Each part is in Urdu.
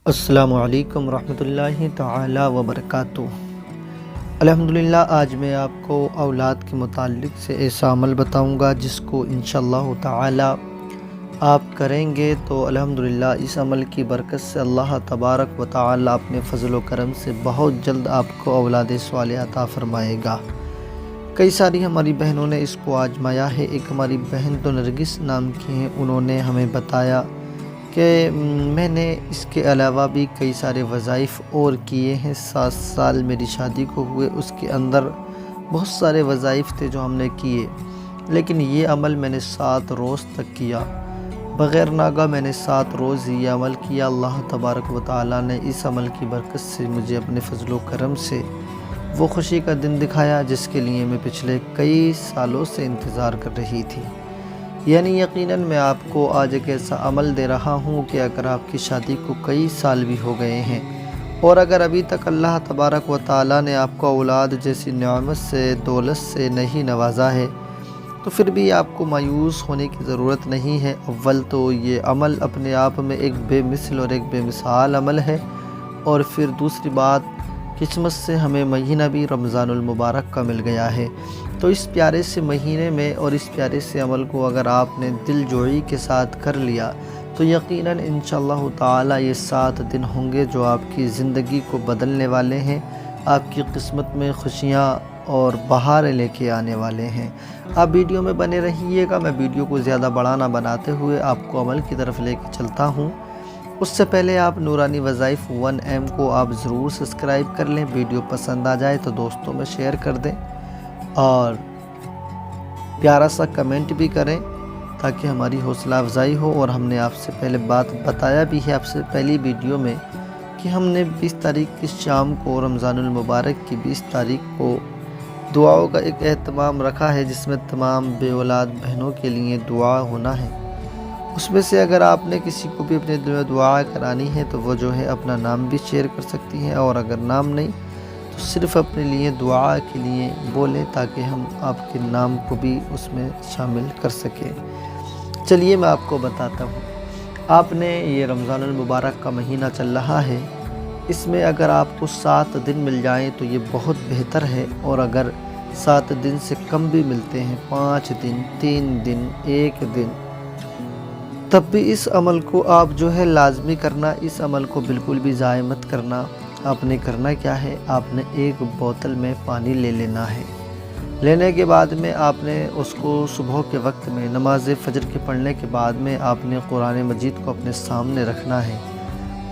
السلام علیکم ورحمۃ اللہ تعالی وبرکاتہ۔ الحمدللہ آج میں آپ کو اولاد کے متعلق سے ایسا عمل بتاؤں گا جس کو انشاءاللہ تعالی آپ کریں گے تو الحمدللہ اس عمل کی برکت سے اللہ تبارک و تعالی اپنے فضل و کرم سے بہت جلد آپ کو اولاد صالحہ عطا فرمائے گا۔ کئی ساری ہماری بہنوں نے اس کو آزمایا ہے۔ ایک ہماری بہن تو نرگس نام کی ہیں، انہوں نے ہمیں بتایا کہ میں نے اس کے علاوہ بھی کئی سارے وظائف اور کیے ہیں۔ 7 سال میری شادی کو ہوئے، اس کے اندر بہت سارے وظائف تھے جو ہم نے کیے، لیکن یہ عمل میں نے 7 روز تک کیا، بغیر ناگہ میں نے 7 روز یہ عمل کیا۔ اللہ تبارک و تعالی نے اس عمل کی برکت سے مجھے اپنے فضل و کرم سے وہ خوشی کا دن دکھایا جس کے لیے میں پچھلے کئی سالوں سے انتظار کر رہی تھی۔ یعنی یقیناً میں آپ کو آج ایک ایسا عمل دے رہا ہوں کہ اگر آپ کی شادی کو کئی سال بھی ہو گئے ہیں اور اگر ابھی تک اللہ تبارک و تعالی نے آپ کو اولاد جیسی نعمت سے، دولت سے نہیں نوازا ہے تو پھر بھی آپ کو مایوس ہونے کی ضرورت نہیں ہے۔ اول تو یہ عمل اپنے آپ میں ایک بے مثل اور ایک بے مثال عمل ہے، اور پھر دوسری بات، قسمت سے ہمیں مہینہ بھی رمضان المبارک کا مل گیا ہے۔ تو اس پیارے سے مہینے میں اور اس پیارے سے عمل کو اگر آپ نے دل جوئی کے ساتھ کر لیا تو یقیناً انشاءاللہ تعالی یہ 7 دن ہوں گے جو آپ کی زندگی کو بدلنے والے ہیں، آپ کی قسمت میں خوشیاں اور بہاریں لے کے آنے والے ہیں۔ آپ ویڈیو میں بنے رہیے گا۔ میں ویڈیو کو زیادہ بڑا نہ بناتے ہوئے آپ کو عمل کی طرف لے کے چلتا ہوں۔ اس سے پہلے آپ نورانی وظائف 1M کو آپ ضرور سبسکرائب کر لیں۔ ویڈیو پسند آ جائے تو دوستوں میں شیئر کر دیں اور پیارا سا کمنٹ بھی کریں تاکہ ہماری حوصلہ افزائی ہو۔ اور ہم نے آپ سے پہلے بات بتایا بھی ہے آپ سے پہلی ویڈیو میں کہ ہم نے 20 تاریخ کی شام کو، رمضان المبارک کی 20 تاریخ کو دعاؤں کا ایک اہتمام رکھا ہے جس میں تمام بے اولاد بہنوں کے لیے دعا ہونا ہے۔ اس میں سے اگر آپ نے کسی کو بھی اپنے دل میں دعا کرانی ہے تو وہ جو ہے اپنا نام بھی شیئر کر سکتی ہیں، اور اگر نام نہیں تو صرف اپنے لیے دعا کے لیے بولیں تاکہ ہم آپ کے نام کو بھی اس میں شامل کر سکیں۔ چلیے میں آپ کو بتاتا ہوں۔ آپ نے یہ رمضان المبارک کا مہینہ چل رہا ہے، اس میں اگر آپ کو 7 دن مل جائیں تو یہ بہت بہتر ہے، اور اگر 7 دن سے کم بھی ملتے ہیں، 5 دن، 3 دن، 1 دن، تب بھی اس عمل کو آپ جو ہے لازمی کرنا، اس عمل کو بالکل بھی ضائع مت کرنا۔ آپ نے کرنا کیا ہے، آپ نے ایک بوتل میں پانی لے لینا ہے۔ لینے کے بعد میں آپ نے اس کو صبح کے وقت میں نماز فجر کے پڑھنے کے بعد میں آپ نے قرآن مجید کو اپنے سامنے رکھنا ہے۔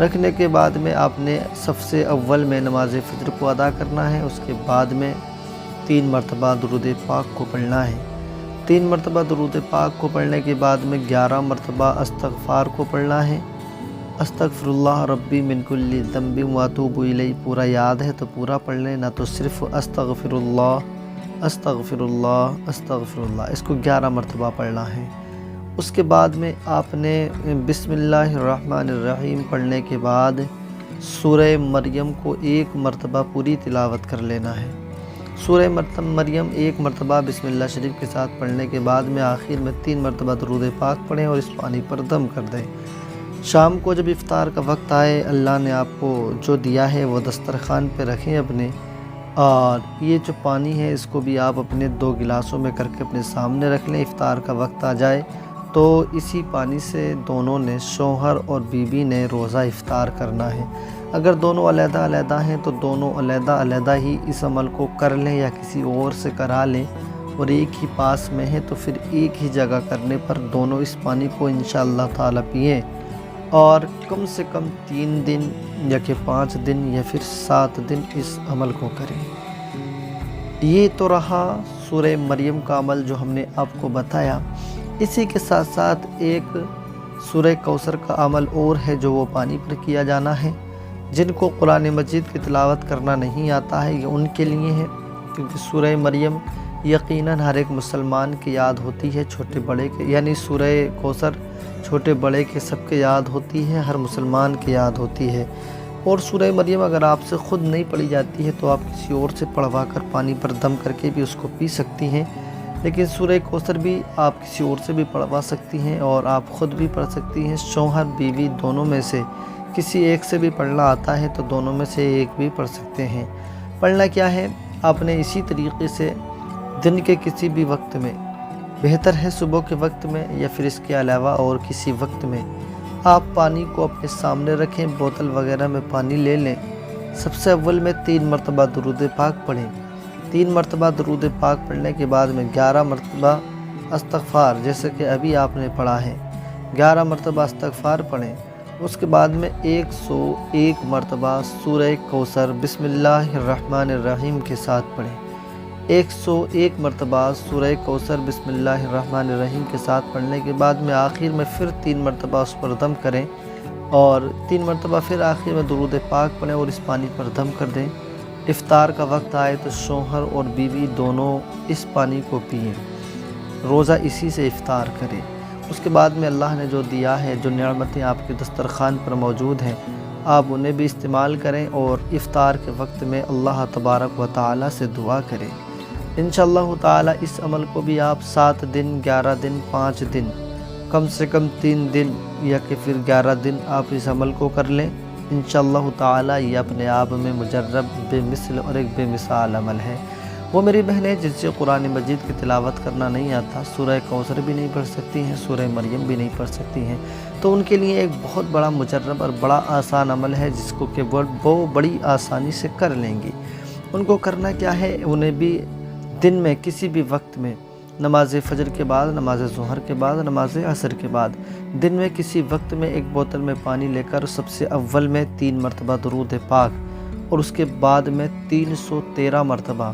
رکھنے کے بعد میں آپ نے سب سے اول میں نماز فجر کو ادا کرنا ہے۔ اس کے بعد میں 3 مرتبہ درود پاک کو پڑھنا ہے۔ 3 مرتبہ درود پاک کو پڑھنے کے بعد میں 11 مرتبہ استغفار کو پڑھنا ہے۔ استغفر اللہ ربی من کل ذنب واتوب الیہ پورا یاد ہے تو پورا پڑھ لیں، نہ تو صرف استغفر اللہ استغفر اللہ استغفر اللہ، اس کو 11 مرتبہ پڑھنا ہے۔ اس کے بعد میں آپ نے بسم اللہ الرحمن الرحیم پڑھنے کے بعد سورہ مریم کو 1 مرتبہ پوری تلاوت کر لینا ہے۔ سورہ مریم 1 مرتبہ بسم اللہ شریف کے ساتھ پڑھنے کے بعد میں آخر میں 3 مرتبہ درود پاک پڑھیں اور اس پانی پر دم کر دیں۔ شام کو جب افطار کا وقت آئے، اللہ نے آپ کو جو دیا ہے وہ دسترخوان پہ رکھیں اپنے، اور یہ جو پانی ہے اس کو بھی آپ اپنے 2 گلاسوں میں کر کے اپنے سامنے رکھ لیں۔ افطار کا وقت آ جائے تو اسی پانی سے دونوں نے، شوہر اور بیوی نے، روزہ افطار کرنا ہے۔ اگر دونوں علیحدہ علیحدہ ہیں تو دونوں علیحدہ علیحدہ ہی اس عمل کو کر لیں یا کسی اور سے کرا لیں، اور ایک ہی پاس میں ہے تو پھر ایک ہی جگہ کرنے پر دونوں اس پانی کو انشاءاللہ تعالی پئیں، اور کم سے کم 3 دن یا کہ 5 دن یا پھر 7 دن اس عمل کو کریں۔ یہ تو رہا سورہ مریم کا عمل جو ہم نے آپ کو بتایا۔ اسی کے ساتھ ساتھ ایک سورہ کوثر کا عمل اور ہے جو وہ پانی پر کیا جانا ہے۔ جن کو قرآن مجید کی تلاوت کرنا نہیں آتا ہے یہ ان کے لیے ہے، کیونکہ سورہ مریم یقیناً ہر ایک مسلمان کی یاد ہوتی ہے، چھوٹے بڑے کے، یعنی سورہ کوثر چھوٹے بڑے کے سب کے یاد ہوتی ہے، ہر مسلمان کی یاد ہوتی ہے۔ اور سورہ مریم اگر آپ سے خود نہیں پڑھی جاتی ہے تو آپ کسی اور سے پڑھوا کر پانی پر دم کر کے بھی اس کو پی سکتی ہیں، لیکن سورہ کوثر بھی آپ کسی اور سے بھی پڑھوا سکتی ہیں اور آپ خود بھی پڑھ سکتی ہیں۔ شوہر بیوی دونوں میں سے کسی ایک سے بھی پڑھنا آتا ہے تو دونوں میں سے ایک بھی پڑھ سکتے ہیں۔ پڑھنا کیا ہے؟ آپ نے اسی طریقے سے دن کے کسی بھی وقت میں، بہتر ہے صبح کے وقت میں یا پھر اس کے علاوہ اور کسی وقت میں، آپ پانی کو اپنے سامنے رکھیں، بوتل وغیرہ میں پانی لے لیں۔ سب سے اول میں 3 مرتبہ درود پاک پڑھیں۔ 3 مرتبہ درود پاک پڑھنے کے بعد میں 11 مرتبہ استغفار، جیسے کہ ابھی آپ نے پڑھا ہے، 11 مرتبہ استغفار پڑھیں۔ اس کے بعد میں 101 مرتبہ سورہ کوثر بسم اللہ الرحمن الرحیم کے ساتھ پڑھیں۔ 101 مرتبہ سورہ کوثر بسم اللہ الرحمن الرحیم کے ساتھ پڑھنے کے بعد میں آخر میں پھر 3 مرتبہ اس پر دم کریں، اور 3 مرتبہ پھر آخر میں درود پاک پڑھیں اور اس پانی پر دم کر دیں۔ افطار کا وقت آئے تو شوہر اور بیوی دونوں اس پانی کو پئیں، روزہ اسی سے افطار کریں۔ اس کے بعد میں اللہ نے جو دیا ہے، جو نعمتیں آپ کے دسترخوان پر موجود ہیں، آپ انہیں بھی استعمال کریں اور افطار کے وقت میں اللہ تبارک و تعالی سے دعا کریں۔ انشاءاللہ تعالی اس عمل کو بھی آپ 7 دن، 11 دن، 5 دن، کم سے کم 3 دن یا کہ پھر 11 دن آپ اس عمل کو کر لیں۔ انشاءاللہ تعالی یہ اپنے آپ میں مجرب، بے مثل اور ایک بے مثال عمل ہے۔ وہ میری بہنیں جن سے قرآن مجید کی تلاوت کرنا نہیں آتا، سورہ کوثر بھی نہیں پڑھ سکتی ہیں، سورہ مریم بھی نہیں پڑھ سکتی ہیں، تو ان کے لیے ایک بہت بڑا مجرب اور بڑا آسان عمل ہے جس کو کہ وہ بڑی آسانی سے کر لیں گی۔ ان کو کرنا کیا ہے؟ انہیں بھی دن میں کسی بھی وقت میں، نماز فجر کے بعد، نماز ظہر کے بعد، نماز عصر کے بعد، دن میں کسی وقت میں ایک بوتل میں پانی لے کر سب سے اول میں 3 مرتبہ درود پاک اور اس کے بعد میں 313 مرتبہ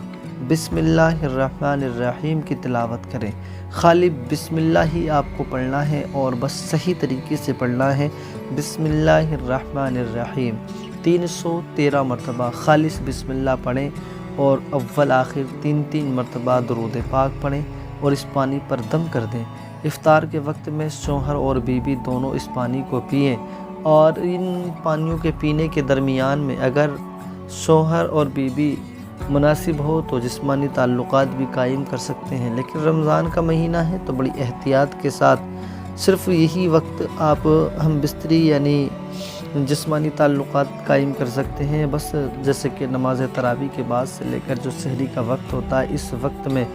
بسم اللہ الرحمن الرحیم کی تلاوت کریں۔ خالی بسم اللہ ہی آپ کو پڑھنا ہے اور بس صحیح طریقے سے پڑھنا ہے۔ بسم اللہ الرحمن الرحیم 313 مرتبہ خالص بسم اللہ پڑھیں اور اول آخر 3 مرتبہ درود پاک پڑھیں اور اس پانی پر دم کر دیں۔ افطار کے وقت میں شوہر اور بیوی دونوں اس پانی کو پئیں، اور ان پانیوں کے پینے کے درمیان میں اگر شوہر اور بیوی مناسب ہو تو جسمانی تعلقات بھی قائم کر سکتے ہیں، لیکن رمضان کا مہینہ ہے تو بڑی احتیاط کے ساتھ صرف یہی وقت آپ ہم بستری یعنی جسمانی تعلقات قائم کر سکتے ہیں، بس جیسے کہ نماز تراویح کے بعد سے لے کر جو سحری کا وقت ہوتا ہے، اس وقت میں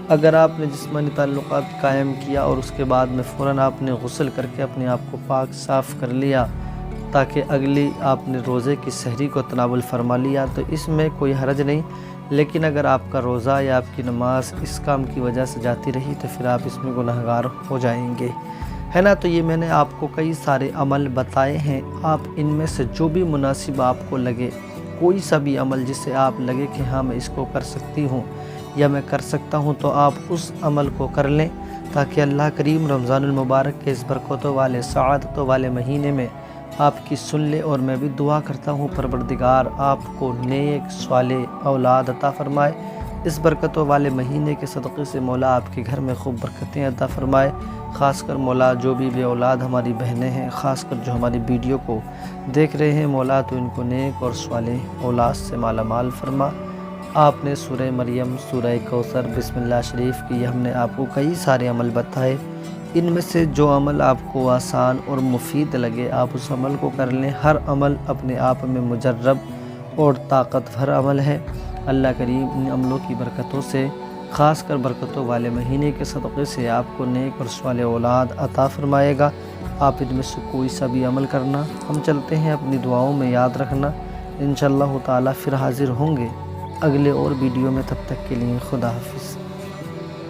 اگر آپ نے جسمانی تعلقات قائم کیا اور اس کے بعد میں فوراً آپ نے غسل کر کے اپنے آپ کو پاک صاف کر لیا تاکہ اگلی آپ نے روزے کی سحری کو تناول فرما لیا تو اس میں کوئی حرج نہیں، لیکن اگر آپ کا روزہ یا آپ کی نماز اس کام کی وجہ سے جاتی رہی تو پھر آپ اس میں گنہگار ہو جائیں گے، ہے نا۔ تو یہ میں نے آپ کو کئی سارے عمل بتائے ہیں، آپ ان میں سے جو بھی مناسب آپ کو لگے، کوئی سا بھی عمل جسے آپ لگے کہ ہاں میں اس کو کر سکتی ہوں یا میں کر سکتا ہوں، تو آپ اس عمل کو کر لیں تاکہ اللہ کریم رمضان المبارک کے اس برکتوں والے، سعادتوں والے مہینے میں آپ کی سن لے۔ اور میں بھی دعا کرتا ہوں پروردگار آپ کو نیک صالح اولاد عطا فرمائے، اس برکتوں والے مہینے کے صدقے سے مولا آپ کے گھر میں خوب برکتیں عطا فرمائے۔ خاص کر مولا جو بھی بے اولاد ہماری بہنیں ہیں، خاص کر جو ہماری ویڈیو کو دیکھ رہے ہیں، مولا تو ان کو نیک اور صالح اولاد سے مالا مال فرما۔ آپ نے سورہ مریم، سورہ کوثر، بسم اللہ شریف کی ہم نے آپ کو کئی سارے عمل بتائے، ان میں سے جو عمل آپ کو آسان اور مفید لگے آپ اس عمل کو کر لیں۔ ہر عمل اپنے آپ میں مجرب اور طاقتور عمل ہے۔ اللہ کریم ان عملوں کی برکتوں سے، خاص کر برکتوں والے مہینے کے صدقے سے آپ کو نیک اور صالح اولاد عطا فرمائے گا۔ آپ ان میں سے کوئی سا بھی عمل کرنا۔ ہم چلتے ہیں، اپنی دعاؤں میں یاد رکھنا، انشاءاللہ تعالی پھر حاضر ہوں گے اگلے اور ویڈیو میں، تب تک کے لیے خدا حافظ۔